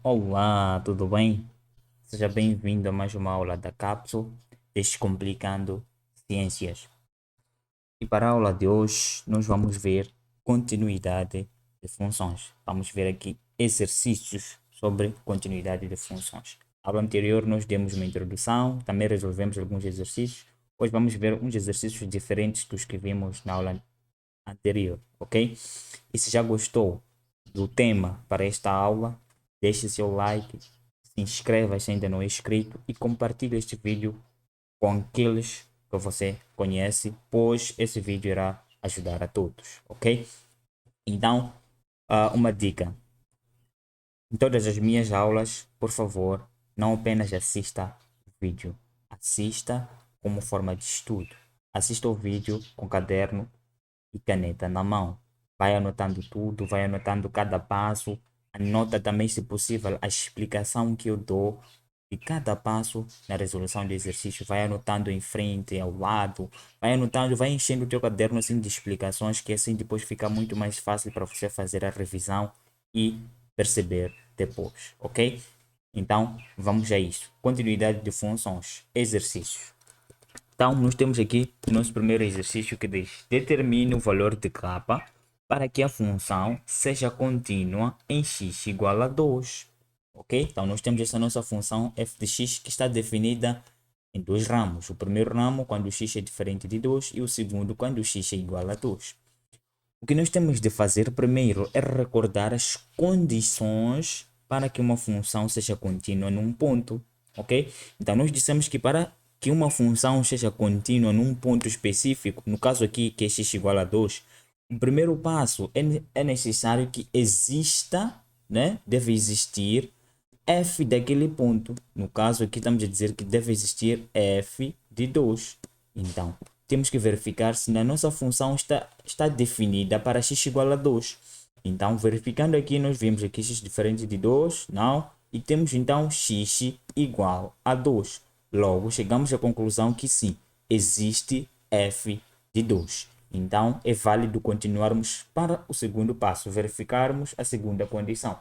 Olá, tudo bem? Seja bem-vindo a mais uma aula da Cápsula Descomplicando Ciências. E para a aula de hoje, nós vamos ver continuidade de funções. Vamos ver aqui exercícios sobre continuidade de funções. Na aula anterior, nós demos uma introdução, também resolvemos alguns exercícios. Hoje vamos ver uns exercícios diferentes dos que vimos na aula anterior, ok? E se já gostou do tema para esta aula, deixe seu like, se inscreva se ainda não é inscrito e compartilhe este vídeo com aqueles que você conhece, pois esse vídeo irá ajudar a todos, ok? Então, uma dica. Em todas as minhas aulas, por favor, não apenas assista o vídeo, assista como forma de estudo. Assista o vídeo com caderno e caneta na mão. Vai anotando tudo, vai anotando cada passo. Anota também, se possível, a explicação que eu dou de cada passo na resolução do exercício. Vai anotando em frente, ao lado. Vai anotando, vai enchendo o teu caderno assim de explicações, que assim depois fica muito mais fácil para você fazer a revisão e perceber depois, ok? Então, vamos a isso. Continuidade de funções. Exercícios. Então, nós temos aqui o nosso primeiro exercício que diz: determine o valor de k para que a função seja contínua em x igual a 2. Ok? Então, nós temos essa nossa função f de x que está definida em dois ramos. O primeiro ramo quando x é diferente de 2 e o segundo quando x é igual a 2. O que nós temos de fazer primeiro é recordar as condições para que uma função seja contínua num ponto, ok? Então nós dissemos que para que uma função seja contínua num ponto específico, no caso aqui que é x igual a 2, o primeiro passo é necessário que exista, né? Deve existir f daquele ponto. No caso aqui estamos a dizer que deve existir f de 2. Então, temos que verificar se a nossa função está definida para x igual a 2. Então, verificando aqui, nós vimos aqui x diferente de 2, não, e temos então x igual a 2. Logo, chegamos à conclusão que sim, existe f de 2. Então, é válido continuarmos para o segundo passo, verificarmos a segunda condição.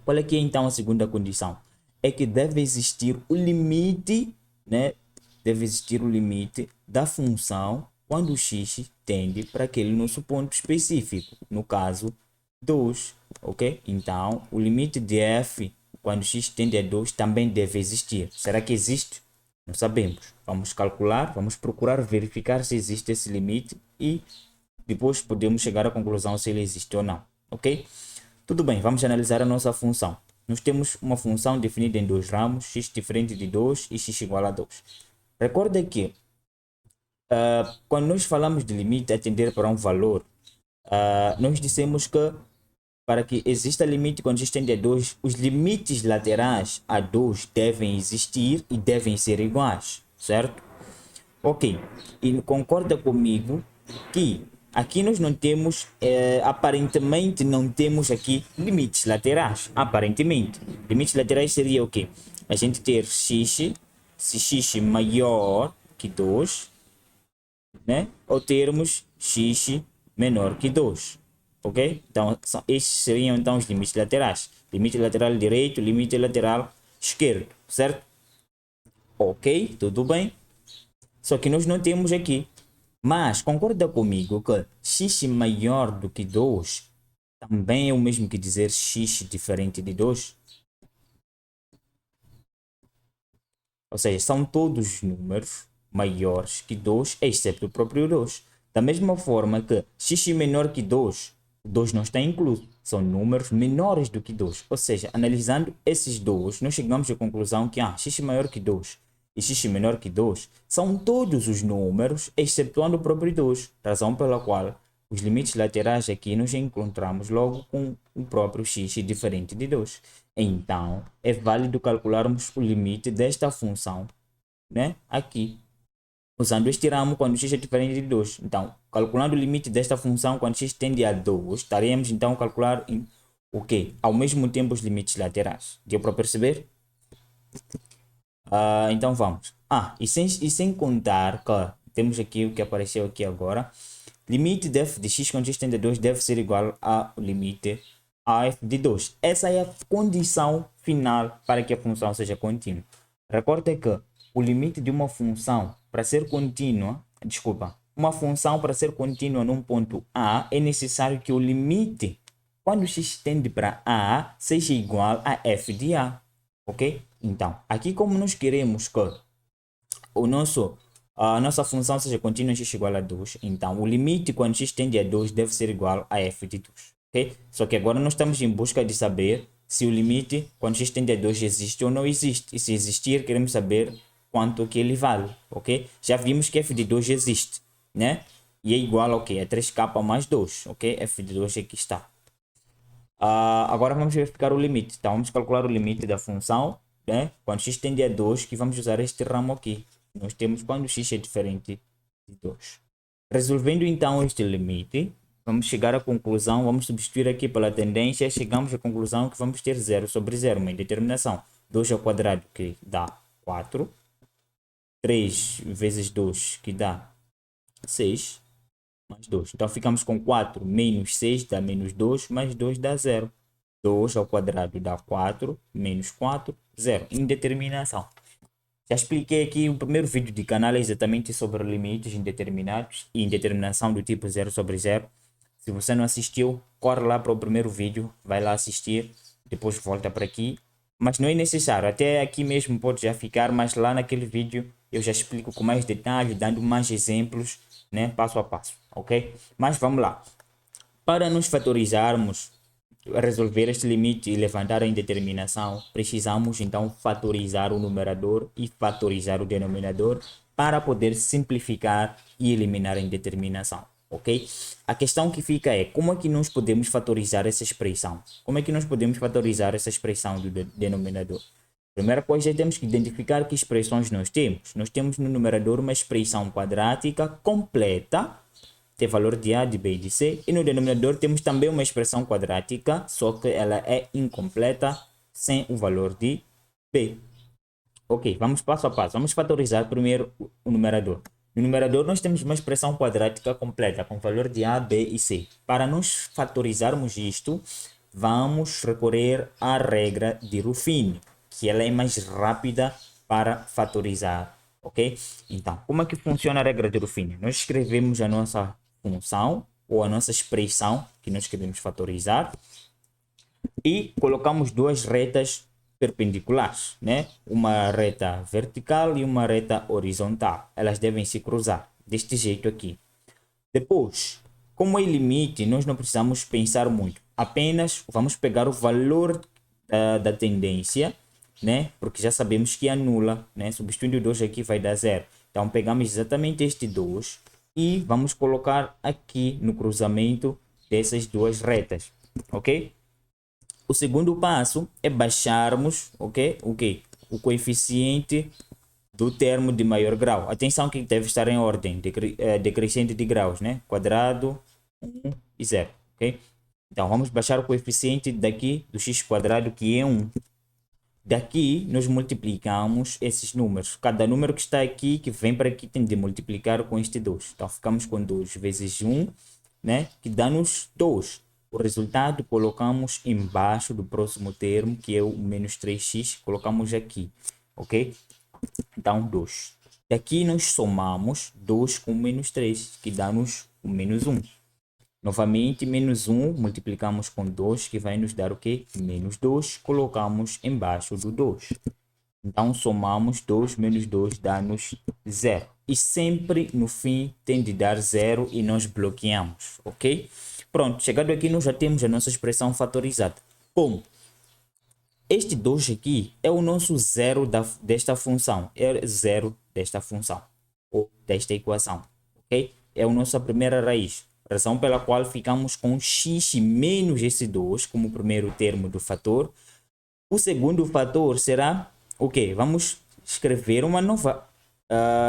Qual é que é então a segunda condição? É que deve existir o limite, né? Deve existir o limite da função quando x tende para aquele nosso ponto específico, no caso 2, ok? Então, o limite de f quando x tende a 2 também deve existir. Será que existe? Não sabemos. Vamos calcular, vamos procurar verificar se existe esse limite e depois podemos chegar à conclusão se ele existe ou não, ok? Tudo bem, vamos analisar a nossa função. Nós temos uma função definida em dois ramos, x diferente de 2 e x igual a 2. Recorda que quando nós falamos de limite a tender para um valor, nós dissemos que para que exista limite quando x tende a 2, os limites laterais a 2 devem existir e devem ser iguais, certo? Ok, e concorda comigo que aqui nós não temos, aparentemente não temos aqui limites laterais, aparentemente. Limites laterais seria o quê? A gente ter x, se x maior que 2, né? Ou termos x menor que 2, ok? Então, esses seriam então os limites laterais. Limite lateral direito, limite lateral esquerdo, certo? Ok, tudo bem. Só que nós não temos aqui. Mas concorda comigo que x maior do que 2 também é o mesmo que dizer x diferente de 2? Ou seja, são todos números maiores que 2, exceto o próprio 2. Da mesma forma que x menor que 2, o 2 não está incluso. São números menores do que 2. Ou seja, analisando esses dois, nós chegamos à conclusão que x maior que 2 e x menor que 2 são todos os números, excetuando o próprio 2. Razão pela qual os limites laterais aqui nós encontramos logo com o próprio x diferente de 2. Então, é válido calcularmos o limite desta função, né? Aqui, usando este ramo quando x é diferente de 2. Então, calculando o limite desta função quando x tende a 2, estaremos então a calcular o quê? Ao mesmo tempo os limites laterais. Deu para perceber? Então vamos. E sem contar que temos aqui o que apareceu aqui agora. Limite de f de x quando x tende a 2 deve ser igual ao limite a f de 2. Essa é a condição final para que a função seja contínua. Recorda que o limite de uma função para ser contínua, uma função para ser contínua num ponto A, é necessário que o limite, quando x tende para A, seja igual a f de A. Ok? Então, aqui como nós queremos que a nossa função seja contínua x igual a 2, então o limite quando x tende a 2 deve ser igual a f de 2. Ok? Só que agora nós estamos em busca de saber se o limite quando x tende a 2 existe ou não existe. E se existir, queremos saber quanto que ele vale. Ok? Já vimos que f de 2 existe, né? E é igual ao que? A 3k mais 2. Ok? F de 2 aqui está. Agora vamos verificar o limite. Então vamos calcular o limite da função, né? Quando x tende a 2, que vamos usar este ramo aqui. Nós temos quando x é diferente de 2. Resolvendo então este limite, vamos chegar à conclusão, vamos substituir aqui pela tendência, chegamos à conclusão que vamos ter 0 sobre 0, uma indeterminação. 2 ao quadrado, que dá 4. 3 vezes 2, que dá 6, mais 2. Então ficamos com 4 menos 6 dá menos 2, mais 2 dá 0. 2 ao quadrado dá 4, menos 4, 0. Indeterminação. Já expliquei aqui o primeiro vídeo de canal exatamente sobre limites indeterminados e indeterminação do tipo 0 sobre 0. Se você não assistiu, corre lá para o primeiro vídeo, vai lá assistir, depois volta para aqui. Mas não é necessário, até aqui mesmo pode já ficar, mas lá naquele vídeo eu já explico com mais detalhes, dando mais exemplos, né, passo a passo, ok? Mas vamos lá. Para nos fatorizarmos, resolver este limite e levantar a indeterminação, precisamos então fatorizar o numerador e fatorizar o denominador para poder simplificar e eliminar a indeterminação, ok? A questão que fica é como é que nós podemos fatorizar essa expressão? Como é que nós podemos fatorizar essa expressão do denominador? Primeira coisa, temos que identificar que expressões nós temos. Nós temos no numerador uma expressão quadrática completa, tem valor de A, de B e de C. E no denominador temos também uma expressão quadrática, só que ela é incompleta, sem o valor de B. Ok, vamos passo a passo. Vamos fatorizar primeiro o numerador. No numerador nós temos uma expressão quadrática completa, com valor de A, B e C. Para nós fatorizarmos isto, vamos recorrer à regra de Ruffini, que ela é mais rápida para fatorizar. Ok? Então, como é que funciona a regra de Ruffini? Nós escrevemos a nossa função ou a nossa expressão que nós queremos fatorizar e colocamos duas retas perpendiculares, né? Uma reta vertical e uma reta horizontal. Elas devem se cruzar deste jeito aqui. Depois, como é limite, nós não precisamos pensar muito. Apenas vamos pegar o valor da tendência, né? Porque já sabemos que anula, né? Substituindo 2 aqui vai dar 0. Então pegamos exatamente este 2 e vamos colocar aqui no cruzamento dessas duas retas, ok? O segundo passo é baixarmos, ok? O coeficiente do termo de maior grau. Atenção que deve estar em ordem decrescente de graus, né? Quadrado, 1 e 0, ok? Então vamos baixar o coeficiente daqui do x quadrado, que é 1. Daqui nós multiplicamos esses números. Cada número que está aqui, que vem para aqui, tem de multiplicar com este 2. Então ficamos com 2 vezes 1, né? Que dá-nos 2. O resultado colocamos embaixo do próximo termo, que é o menos 3x. Colocamos aqui, ok? Então 2. Daqui nós somamos 2 com menos 3, que dá-nos o menos 1. Novamente, menos 1, multiplicamos com 2, que vai nos dar o quê? Menos 2, colocamos embaixo do 2. Então, somamos 2 menos 2, dá-nos 0. E sempre, no fim, tem de dar 0 e nós bloqueamos, ok? Pronto, chegado aqui, nós já temos a nossa expressão fatorizada. Bom, este 2 aqui é o nosso zero desta função, é zero desta função, ou desta equação, ok? É a nossa primeira raiz, razão pela qual ficamos com x menos esse 2 como primeiro termo do fator. O segundo fator será o quê? Vamos escrever uma nova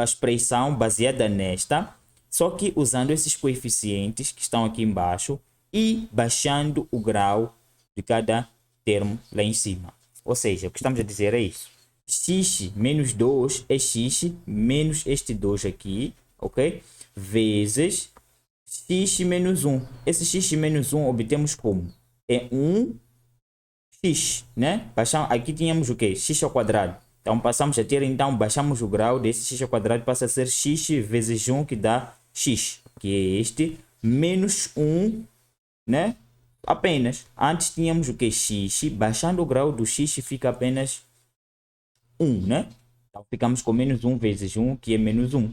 expressão baseada nesta, só que usando esses coeficientes que estão aqui embaixo e baixando o grau de cada termo lá em cima. Ou seja, o que estamos a dizer é isso. X menos 2 é x menos este 2 aqui, ok? Vezes x menos 1. Esse x menos 1 obtemos como? é 1x, né? Aqui tínhamos o quê? X ao quadrado. Então passamos a ter, então baixamos o grau desse x ao quadrado, passa a ser x vezes 1, que dá x, que é este, menos 1, né? Apenas. Antes tínhamos o que? X, baixando o grau do x fica apenas 1, né? Então ficamos com menos 1 vezes 1, que é menos 1,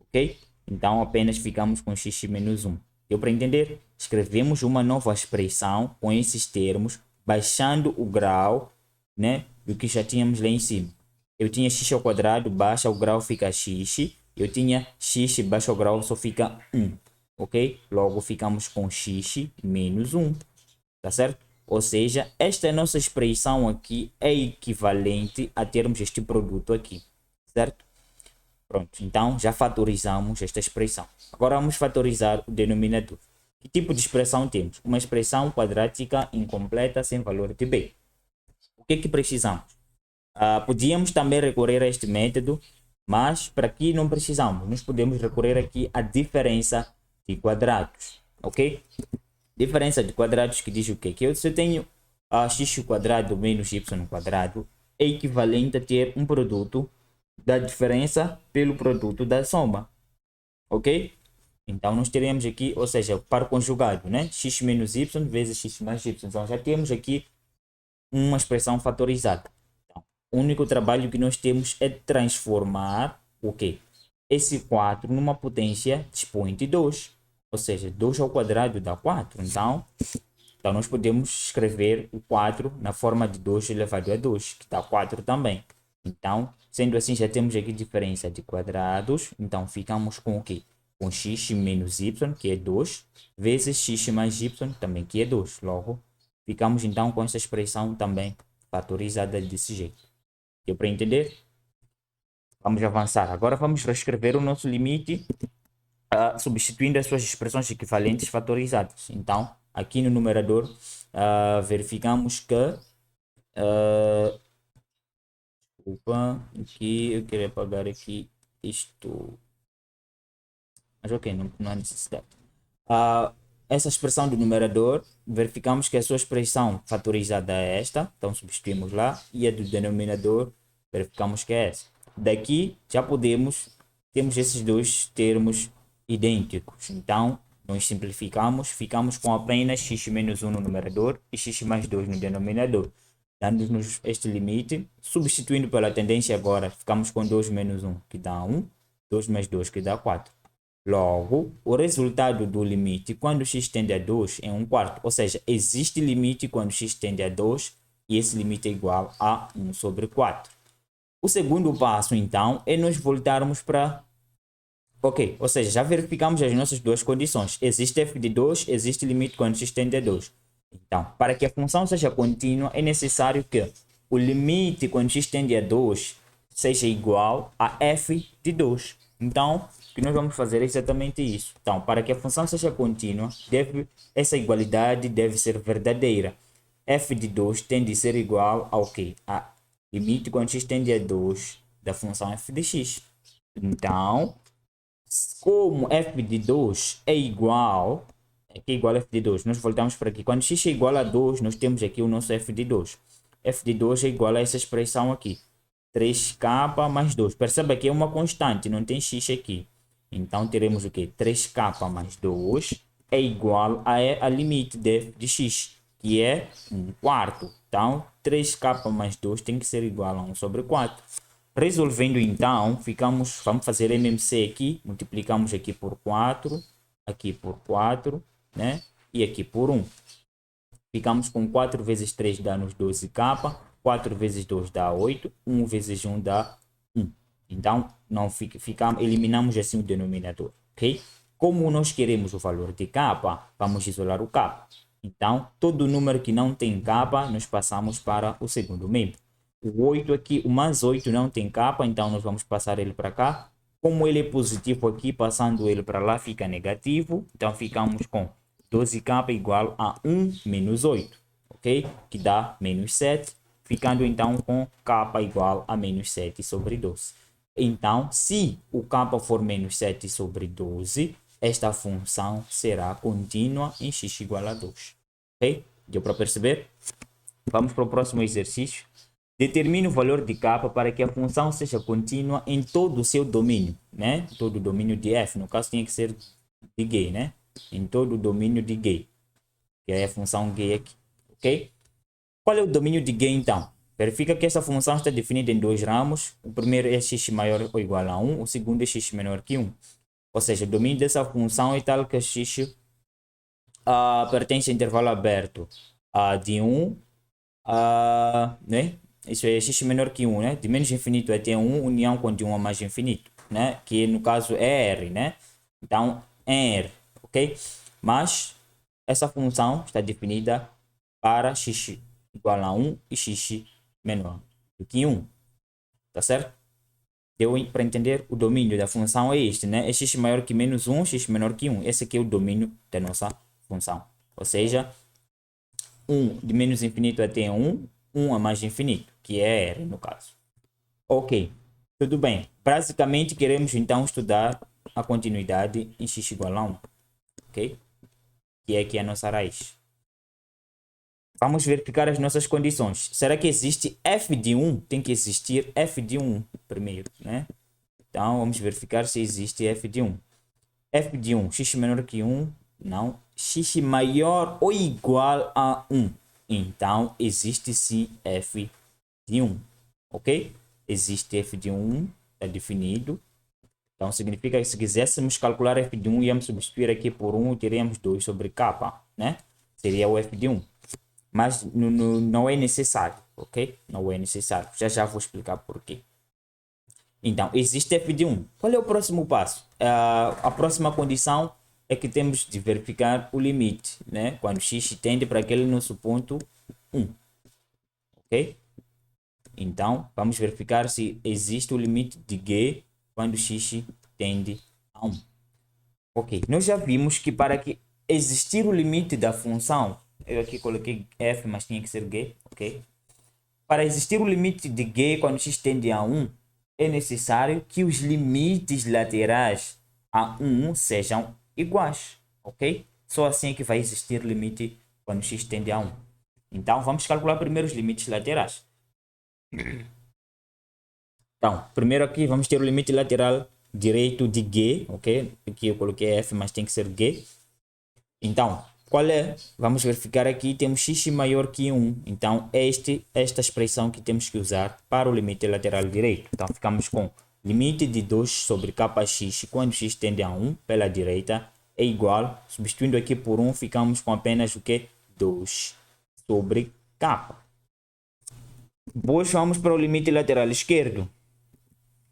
ok? Então apenas ficamos com x menos 1. Deu para entender? Escrevemos uma nova expressão com esses termos, baixando o grau, né, do que já tínhamos lá em cima. Eu tinha x ao quadrado, baixa o grau, fica x. Eu tinha x, baixa o grau, só fica 1, ok? Logo ficamos com x menos 1, tá certo? Ou seja, esta nossa expressão aqui é equivalente a termos este produto aqui, certo? Pronto, então já fatorizamos esta expressão. Agora vamos fatorizar o denominador. Que tipo de expressão temos? Uma expressão quadrática incompleta sem valor de b. O que precisamos? Podíamos também recorrer a este método, mas para aqui não precisamos. Nós podemos recorrer aqui à diferença de quadrados, ok? Diferença de quadrados que diz o quê? Que se eu tenho x quadrado menos y quadrado é equivalente a ter um produto da diferença pelo produto da soma, ok? Então nós teremos aqui, ou seja, par conjugado, né? X menos y vezes x mais y. Então já temos aqui uma expressão fatorizada. Então, o único trabalho que nós temos é transformar o quê? Esse 4 numa potência de expoente 2. Ou seja, 2 ao quadrado dá 4. Então nós podemos escrever o 4 na forma de 2 elevado a 2, que dá 4 também. Então, sendo assim, já temos aqui diferença de quadrados. Então, ficamos com o quê? Com x menos y, que é 2, vezes x mais y, também, que é 2. Logo, ficamos então com essa expressão também fatorizada desse jeito. Deu para entender? Vamos avançar. Agora vamos reescrever o nosso limite, substituindo as suas expressões equivalentes fatorizadas. Então, aqui no numerador, verificamos que desculpa, aqui eu queria apagar aqui isto, mas ok, não há necessidade. Essa expressão do numerador, verificamos que a sua expressão fatorizada é esta, então substituímos lá, e a do denominador, verificamos que é essa. Daqui já temos esses dois termos idênticos, então nós simplificamos, ficamos com apenas x menos 1 no numerador e x mais 2 no denominador, dando-nos este limite. Substituindo pela tendência agora, ficamos com 2 menos 1, que dá 1, 2 mais 2, que dá 4. Logo, o resultado do limite quando x tende a 2 é 1 quarto. Ou seja, existe limite quando x tende a 2 e esse limite é igual a 1 sobre 4. O segundo passo, então, é nós voltarmos para... Ok, ou seja, já verificamos as nossas duas condições. Existe f de 2, existe limite quando x tende a 2. Então, para que a função seja contínua, é necessário que o limite quando x tende a 2 seja igual a f de 2. Então, o que nós vamos fazer é exatamente isso. Então, para que a função seja contínua, essa igualdade deve ser verdadeira. F de 2 tem de ser igual ao quê? A limite quando x tende a 2 da função f de x. Então, como f de 2 é igual, aqui é igual a f de 2, nós voltamos para aqui. Quando x é igual a 2, nós temos aqui o nosso f de 2. F de 2 é igual a essa expressão aqui. 3k mais 2. Perceba que é uma constante, não tem x aqui. Então, teremos o quê? 3k mais 2 é igual a limite de f de x, que é 1 quarto. Então, 3k mais 2 tem que ser igual a 1 sobre 4. Resolvendo, então, vamos fazer MMC aqui. Multiplicamos aqui por 4, aqui por 4, né? E aqui por 1. Ficamos com 4 vezes 3 dá-nos 12k. 4 vezes 2 dá 8. 1 vezes 1 dá 1. Então, não eliminamos assim o denominador, ok? Como nós queremos o valor de k, vamos isolar o k. Então, todo número que não tem k, nós passamos para o segundo membro. O 8 aqui, o mais 8 não tem k, então nós vamos passar ele para cá. Como ele é positivo aqui, passando ele para lá fica negativo. Então, ficamos com 12k igual a 1 menos 8, ok? Que dá menos 7, ficando então com k igual a menos 7 sobre 12. Então, se o k for menos 7 sobre 12, esta função será contínua em x igual a 2, ok? Deu para perceber? Vamos para o próximo exercício. Determine o valor de k para que a função seja contínua em todo o seu domínio, né? Todo o domínio de f, no caso tinha que ser de G, né? Em todo o domínio de G, que é a função G aqui, ok? Qual é o domínio de G então? Verifica que essa função está definida em dois ramos. O primeiro é x maior ou igual a 1, o segundo é x menor que 1. Ou seja, o domínio dessa função é tal que x pertence a intervalo aberto de 1 né? Isso é x menor que 1, né? De menos infinito até 1, união com de 1 a mais infinito, né? Que no caso é R, né? Então, é R, ok? Mas essa função está definida para x igual a 1 e x menor do que 1, tá certo? Deu para entender? O domínio da função é este, né? É x maior que menos 1, x menor que 1. Esse aqui é o domínio da nossa função. Ou seja, 1 de menos infinito até 1, 1 a mais infinito, que é R no caso. Ok, tudo bem. Basicamente queremos então estudar a continuidade em x igual a 1, ok? Que é aqui a nossa raiz. Vamos verificar as nossas condições. Será que existe f de 1? Tem que existir f de 1 primeiro, né? Então vamos verificar se existe f de 1. F de 1, x menor que 1, não. X maior ou igual a 1. Então existe sim f de 1, ok? Existe f de 1, está definido. Então significa que se quiséssemos calcular f de 1, íamos substituir aqui por 1 e teríamos 2 sobre k, né? Seria o f de 1. Mas não é necessário, ok? Não é necessário. Já vou explicar porquê. Então, existe f de 1. Qual é o próximo passo? A próxima condição é que temos de verificar o limite, né? Quando x tende para aquele nosso ponto 1, ok? Então, vamos verificar se existe o limite de g quando x tende a 1. Ok, nós já vimos que para que existir o limite da função, eu aqui coloquei f, mas tinha que ser g, ok? Para existir o limite de g quando x tende a 1, é necessário que os limites laterais a 1 sejam iguais, ok? Só assim é que vai existir limite quando x tende a 1. Então, vamos calcular primeiro os limites laterais. Então, primeiro aqui vamos ter o limite lateral direito de g, ok? Aqui eu coloquei f, mas tem que ser g. Então, qual é? Vamos verificar aqui, temos x maior que 1. Então, esta expressão que temos que usar para o limite lateral direito. Então, ficamos com limite de 2 sobre kx, quando x tende a 1 pela direita, é igual, substituindo aqui por 1, ficamos com apenas o que? 2 sobre k. Depois vamos para o limite lateral esquerdo,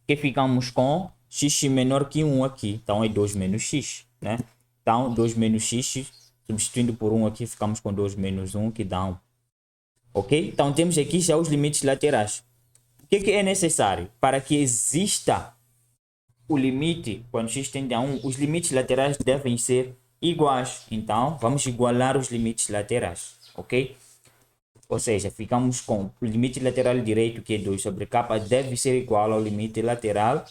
que ficamos com x menor que 1 aqui. Então, é 2 menos x, né? Então, 2 menos x, substituindo por 1 aqui, ficamos com 2 menos 1, que dá 1. Ok? Então, temos aqui já os limites laterais. O que é necessário? Para que exista o limite, quando x tende a 1, os limites laterais devem ser iguais. Então, vamos igualar os limites laterais. Ok? Ou seja, ficamos com o limite lateral direito, que é 2 sobre k, deve ser igual ao limite lateral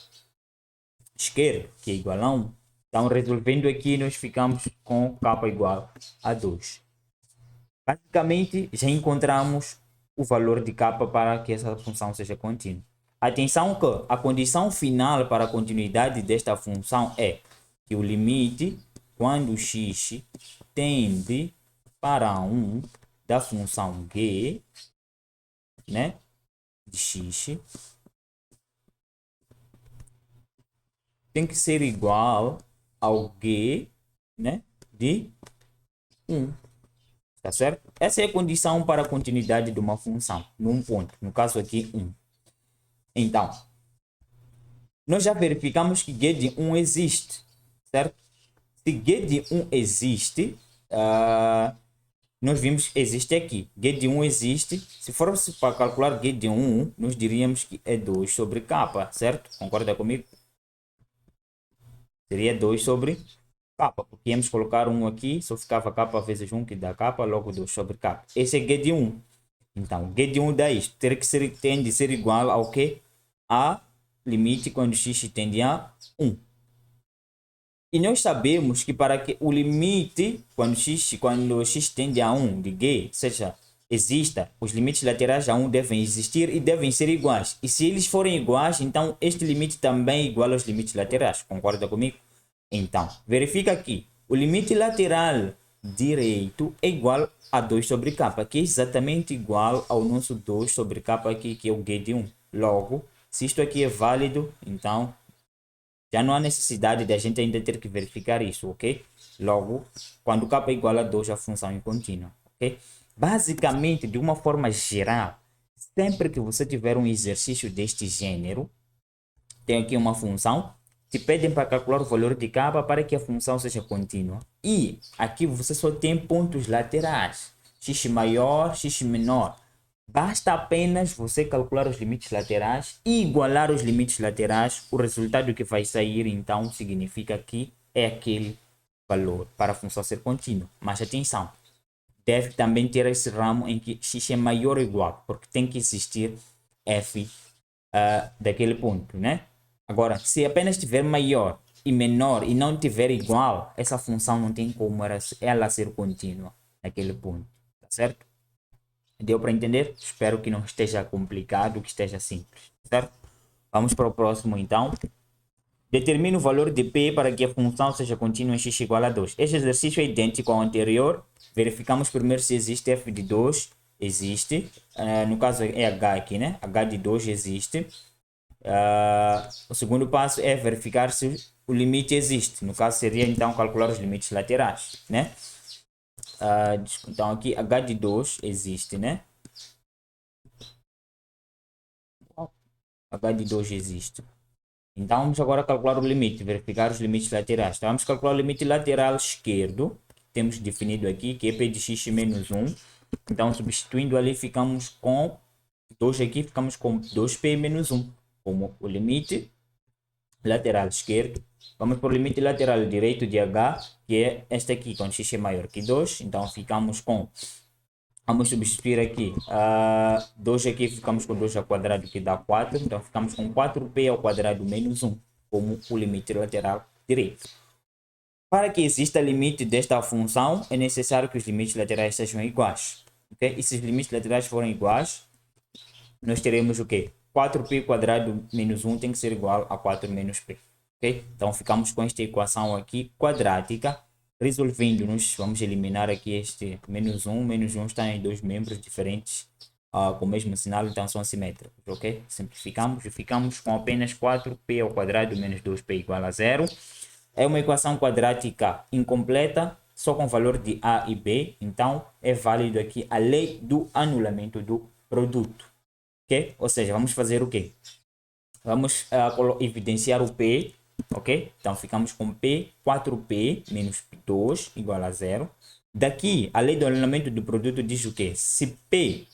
esquerdo, que é igual a 1. Então, resolvendo aqui, nós ficamos com k igual a 2. Basicamente, já encontramos o valor de k para que essa função seja contínua. Atenção que a condição final para a continuidade desta função é que o limite, quando x tende para 1 da função g, né, de x, tem que ser igual ao g, né, de 1. Tá certo? Essa é a condição para a continuidade de uma função, num ponto, no caso aqui 1. Então, nós já verificamos que g de 1 existe, certo? Se g de 1 existe, nós vimos que existe aqui. G de 1 existe. Se formos para calcular g de 1, nós diríamos que é 2 sobre k, certo? Concorda comigo? Seria 2 sobre k, porque íamos colocar 1 aqui, só ficava k vezes 1, que dá k, logo 2 sobre k. Esse é g de 1. Então, g de 1 dá isto. Tem de ser igual ao que? A limite quando x tende a 1. E nós sabemos que para que o limite, quando x tende a 1 de G, ou seja, exista, os limites laterais a 1 devem existir e devem ser iguais. E se eles forem iguais, então este limite também é igual aos limites laterais. Concorda comigo? Então, verifica aqui. O limite lateral direito é igual a 2 sobre k, que é exatamente igual ao nosso 2 sobre k aqui, que é o G de 1. Logo, se isto aqui é válido, então já não há necessidade de a gente ainda ter que verificar isso, ok? Logo, quando k é igual a 2, a função é contínua, ok? Basicamente, de uma forma geral, sempre que você tiver um exercício deste gênero, tem aqui uma função, te pedem para calcular o valor de k para que a função seja contínua. E aqui você só tem pontos laterais, x maior, x menor. Basta apenas você calcular os limites laterais e igualar os limites laterais. O resultado que vai sair, então, significa que é aquele valor para a função ser contínua. Mas atenção, deve também ter esse ramo em que x é maior ou igual, porque tem que existir f daquele ponto, né? Agora, se apenas tiver maior e menor e não tiver igual, essa função não tem como ela ser contínua naquele ponto, tá certo? Deu para entender? Espero que não esteja complicado, que esteja simples, certo? Vamos para o próximo então. Determine o valor de P para que a função seja contínua em x igual a 2. Este exercício é idêntico ao anterior. Verificamos primeiro se existe f de 2. Existe. No caso é h aqui, né? H de 2 existe. O segundo passo é verificar se o limite existe. No caso seria então calcular os limites laterais, né? Então aqui h de 2 existe, né? H de 2 existe. Então vamos agora calcular o limite, verificar os limites laterais. Então vamos calcular o limite lateral esquerdo, que temos definido aqui, que é p de x menos 1. Então substituindo ali ficamos com 2 aqui, ficamos com 2p menos 1, como o limite lateral esquerdo. Vamos para o limite lateral direito de h, que é este aqui, quando x é maior que 2. Então ficamos com, vamos substituir aqui, 2 aqui ficamos com 2 ao quadrado, que dá 4. Então ficamos com 4p ao quadrado menos 1, como o limite lateral direito. Para que exista limite desta função, é necessário que os limites laterais sejam iguais. Okay? E se os limites laterais forem iguais, nós teremos o quê? 4p quadrado menos 1 tem que ser igual a 4 menos p. Okay? Então ficamos com esta equação aqui quadrática. Resolvendo-nos, vamos eliminar aqui este menos 1. Menos 1 está em dois membros diferentes com o mesmo sinal, então são simétricos. Ok? Simplificamos e ficamos com apenas 4p ao quadrado menos 2p igual a 0. É uma equação quadrática incompleta, só com valor de a e b. Então é válido aqui a lei do anulamento do produto. Ok? Ou seja, vamos fazer o quê? Vamos evidenciar o P, ok? Então ficamos com P, 4P menos 2 igual a 0. Daqui, a lei do anulamento do produto diz o quê? Se P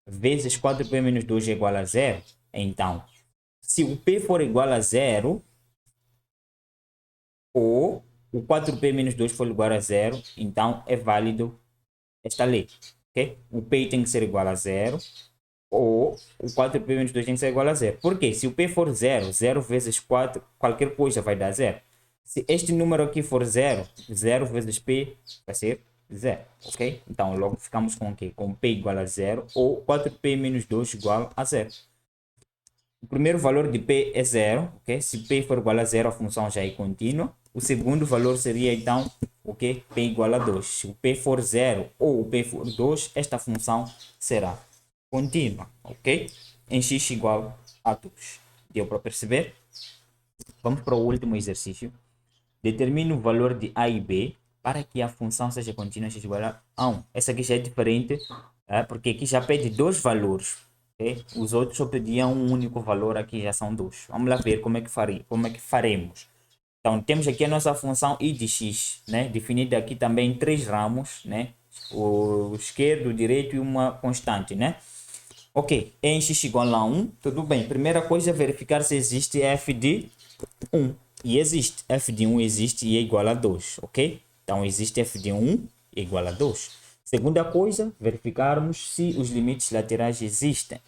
vezes 4P menos 2 é igual a 0, então, se o P for igual a 0, ou o 4P menos 2 for igual a 0, então é válido esta lei, ok? O P tem que ser igual a 0, ou o 4p menos 2 tem que ser igual a 0. Por quê? Se o p for 0, 0 vezes 4, qualquer coisa vai dar 0. Se este número aqui for 0, 0 vezes p vai ser 0, ok? Então, logo ficamos com o quê? Com p igual a 0 ou 4p menos 2 igual a 0. O primeiro valor de p é 0, ok? Se p for igual a 0, a função já é contínua. O segundo valor seria, então, o que? P igual a 2. Se o p for 0 ou o p for 2, esta função será contínua, ok? Em x igual a 2. Deu para perceber? Vamos para o último exercício. Determine o valor de a e b para que a função seja contínua x igual a 1. Essa aqui já é diferente, porque aqui já pede dois valores. Okay? Os outros só pediam um único valor, aqui já são dois. Vamos lá ver como é que faremos. Então, temos aqui a nossa função i de x, né? Definida aqui também em três ramos, né? O esquerdo, o direito e uma constante, né? Ok, em x igual a 1, tudo bem. Primeira coisa é verificar se existe f de 1. E existe. F de 1 existe e é igual a 2, ok? Então, existe f de 1 igual a 2. Segunda coisa, verificarmos se os limites laterais existem.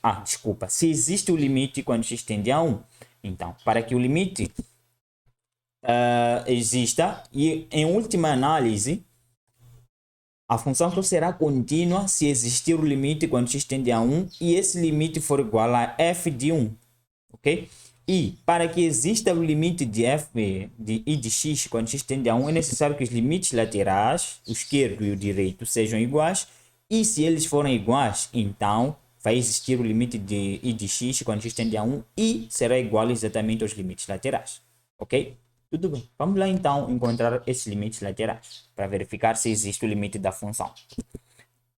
Se existe o limite quando x tende a 1. Então, para que o limite exista e em última análise a função só será contínua se existir o limite quando x tende a 1 e esse limite for igual a f de 1, ok? E para que exista o limite de f de i de x quando x tende a 1 é necessário que os limites laterais, o esquerdo e o direito, sejam iguais e se eles forem iguais, então vai existir o limite de i de x quando x tende a 1 e será igual exatamente aos limites laterais, ok? Tudo bem. Vamos lá então encontrar esses limites laterais para verificar se existe o limite da função.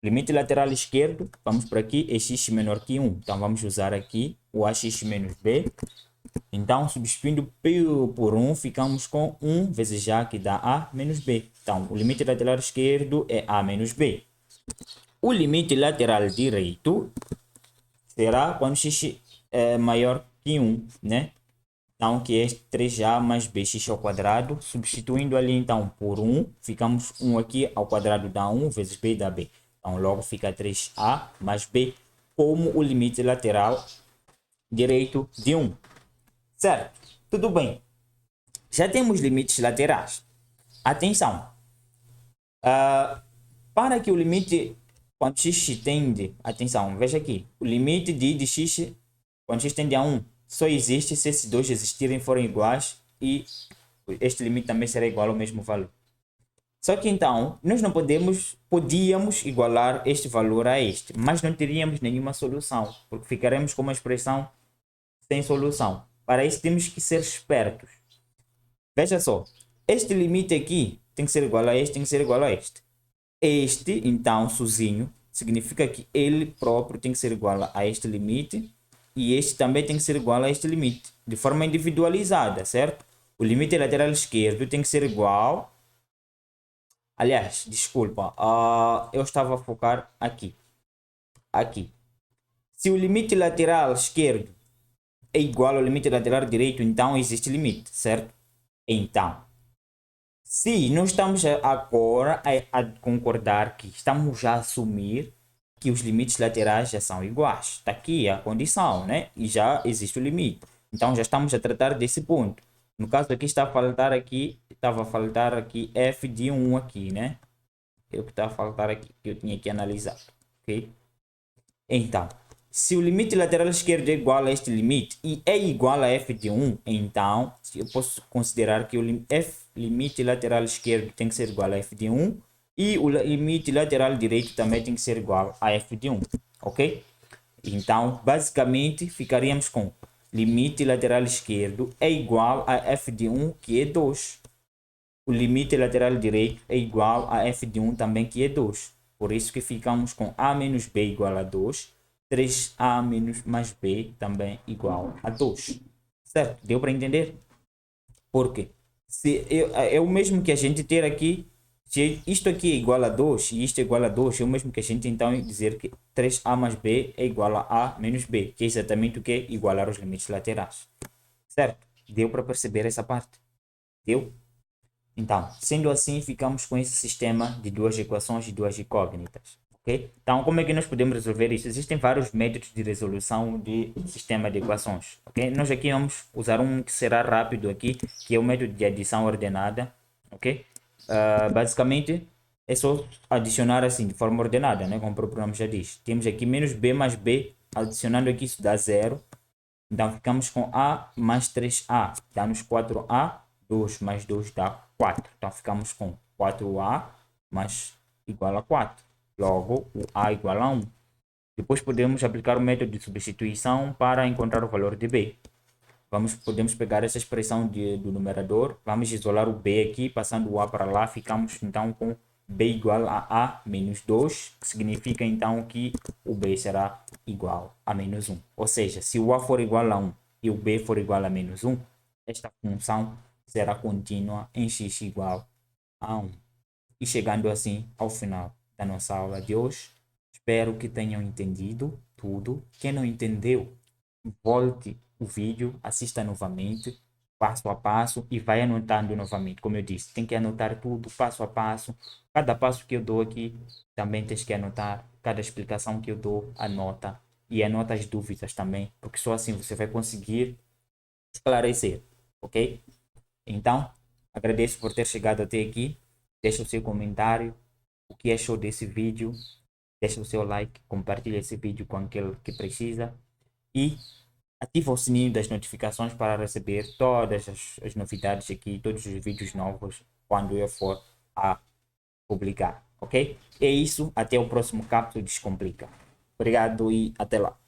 Limite lateral esquerdo, vamos por aqui, é x menor que 1. Então vamos usar aqui o ax menos b. Então substituindo p por 1, ficamos com 1 vezes a que dá a menos b. Então o limite lateral esquerdo é a menos b. O limite lateral direito será quando x é maior que 1, né? Então, que é 3a mais bx ao quadrado, substituindo ali então por 1, ficamos 1 aqui ao quadrado dá 1 vezes b dá b. Então, logo fica 3a mais b como o limite lateral direito de 1. Certo? Tudo bem. Já temos limites laterais. Atenção. Para que o limite, quando x tende, atenção, veja aqui, o limite de i de x, quando x tende a 1, só existe se esses dois existirem forem iguais e este limite também será igual ao mesmo valor. Só que então, nós não podíamos igualar este valor a este, mas não teríamos nenhuma solução, porque ficaremos com uma expressão sem solução. Para isso temos que ser espertos. Veja só, este limite aqui tem que ser igual a este, tem que ser igual a este. Este, então, sozinho, significa que ele próprio tem que ser igual a este limite e este também tem que ser igual a este limite, de forma individualizada, certo? O limite lateral esquerdo tem que ser igual. Aliás, desculpa, eu estava a focar aqui. Aqui. Se o limite lateral esquerdo é igual ao limite lateral direito, então existe limite, certo? Então, se nós estamos agora a concordar que estamos a assumir que os limites laterais já são iguais. Está aqui a condição, né? E já existe o limite. Então já estamos a tratar desse ponto. No caso aqui estava a faltar aqui f de 1 aqui, né? É o que está a faltar aqui, que eu tinha que analisar, ok? Então, se o limite lateral esquerdo é igual a este limite e é igual a f de 1, então eu posso considerar que o limite lateral esquerdo tem que ser igual a f de 1 e o limite lateral direito também tem que ser igual a f de 1, ok? Então, basicamente, ficaríamos com limite lateral esquerdo é igual a f de 1, que é 2. O limite lateral direito é igual a f de 1 também, que é 2. Por isso que ficamos com a menos b igual a 2. 3a menos mais b também igual a 2. Certo? Deu para entender? Porque se é o mesmo que a gente ter aqui, se isto aqui é igual a 2 e isto é igual a 2, é o mesmo que a gente então dizer que 3a mais b é igual a menos b, que é exatamente o que é igualar os limites laterais. Certo? Deu para perceber essa parte? Deu? Então, sendo assim, ficamos com esse sistema de duas equações e duas incógnitas. Okay? Então, como é que nós podemos resolver isso? Existem vários métodos de resolução de sistema de equações. Okay? Nós aqui vamos usar um que será rápido aqui, que é o método de adição ordenada. Okay? Basicamente, é só adicionar assim, de forma ordenada, né? Como o próprio nome já diz. Temos aqui menos b mais b, adicionando aqui isso dá zero. Então, ficamos com a mais 3a, dá-nos 4a. 2 mais 2 dá 4. Então, ficamos com 4a mais igual a 4. Logo, o a igual a 1. Depois, podemos aplicar o método de substituição para encontrar o valor de b. Podemos pegar essa expressão do numerador. Vamos isolar o b aqui, passando o a para lá. Ficamos, então, com b igual a menos 2, que significa, então, que o b será igual a menos 1. Ou seja, se o a for igual a 1 e o b for igual a menos 1, esta função será contínua em x igual a 1. E chegando assim ao final da nossa aula de hoje, espero que tenham entendido tudo. Quem não entendeu, volte o vídeo, assista novamente, passo a passo e vai anotando novamente. Como eu disse, tem que anotar tudo passo a passo. Cada passo que eu dou aqui, também tens que anotar. Cada explicação que eu dou, anota. E anota as dúvidas também, porque só assim você vai conseguir esclarecer, ok? Então, Agradeço por ter chegado até aqui. Deixa o seu comentário. O que achou desse vídeo? Deixa o seu like, compartilha esse vídeo com aquele que precisa e ativa o sininho das notificações para receber todas as novidades aqui, todos os vídeos novos quando eu for a publicar, ok? É isso, até o próximo Cápsula Descomplica. Obrigado e até lá.